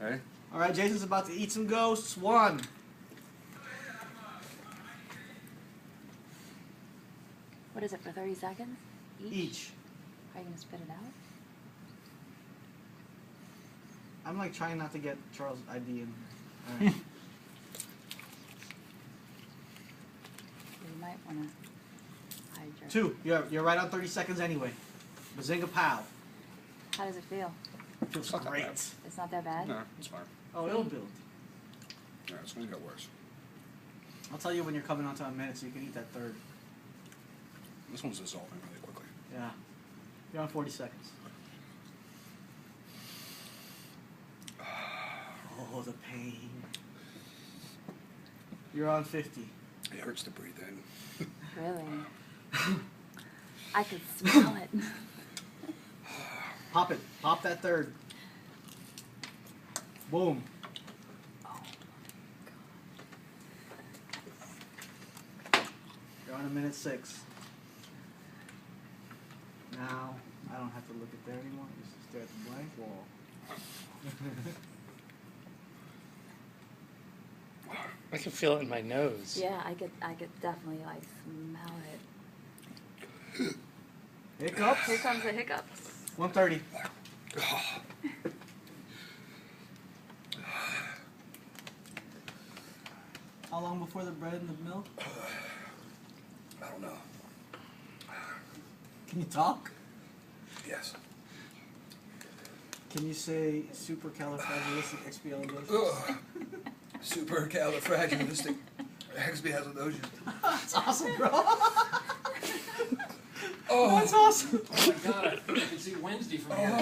Ready? All right, Jason's about to eat some ghosts. 1. What is it, for 30 seconds? Each. Are you going to spit it out? I'm like trying not to get Charles' ID in. All right. You might want to hide your... 2. You're right on 30 seconds anyway. Bazinga pow. How does it feel? Feels not that great. bad. It's not that bad? No, it's fine. Oh, it'll build. No, it's gonna get worse. I'll tell you when you're coming onto a minute so you can eat that 3rd. This one's dissolving really quickly. Yeah. You're on 40 seconds. Oh, the pain. You're on 50. It hurts to breathe in. Really? I could smell it. Pop it. Pop that 3rd. Boom. You're on a minute 6. Now, I don't have to look at there anymore. Just stare at the blank wall. I can feel it in my nose. Yeah, I could definitely, like, smell it. Hiccups. Here comes the hiccups. 130. How long before the bread and the milk? I don't know. Can you talk? Yes. Can you say supercalifragilisticexpialidocious? Ugh. Supercalifragilistic. Expialidocious. That's awesome, bro. Oh. That's awesome. Oh my god, I can see Wednesday from here.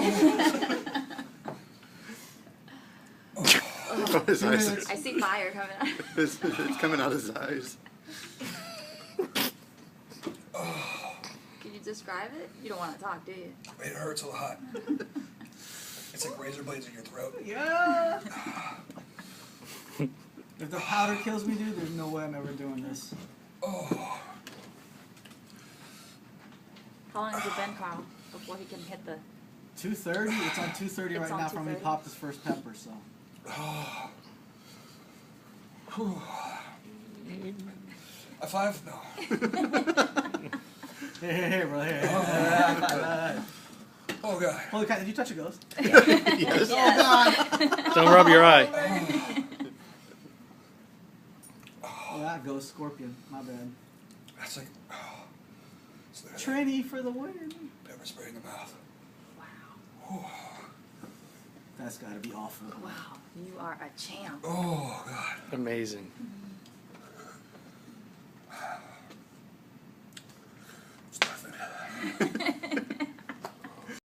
His 2 eyes. minutes. I see fire coming out. It's coming out his eyes. Can you describe it? You don't want to talk, do you? It hurts a lot. It's like razor blades in your throat. Yeah. If the powder kills me, dude, there's no way I'm ever doing this. Oh. How long has it been, Carl, before he can hit the... 2:30. It's on 2:30 It's right on now from when he 2:30? popped his first pepper. So. Oh. A 5? No. Here, bro. Here. Oh god. Holy cow! Did you touch a ghost? Yes. Oh God. Don't rub your eye. Oh, that ghost scorpion. My bad. That's like. Oh. It's literally Trini for the win. pepper spray in the mouth. Wow. That's gotta be awful. Wow. You are a champ. Oh god. Amazing. It's nothing.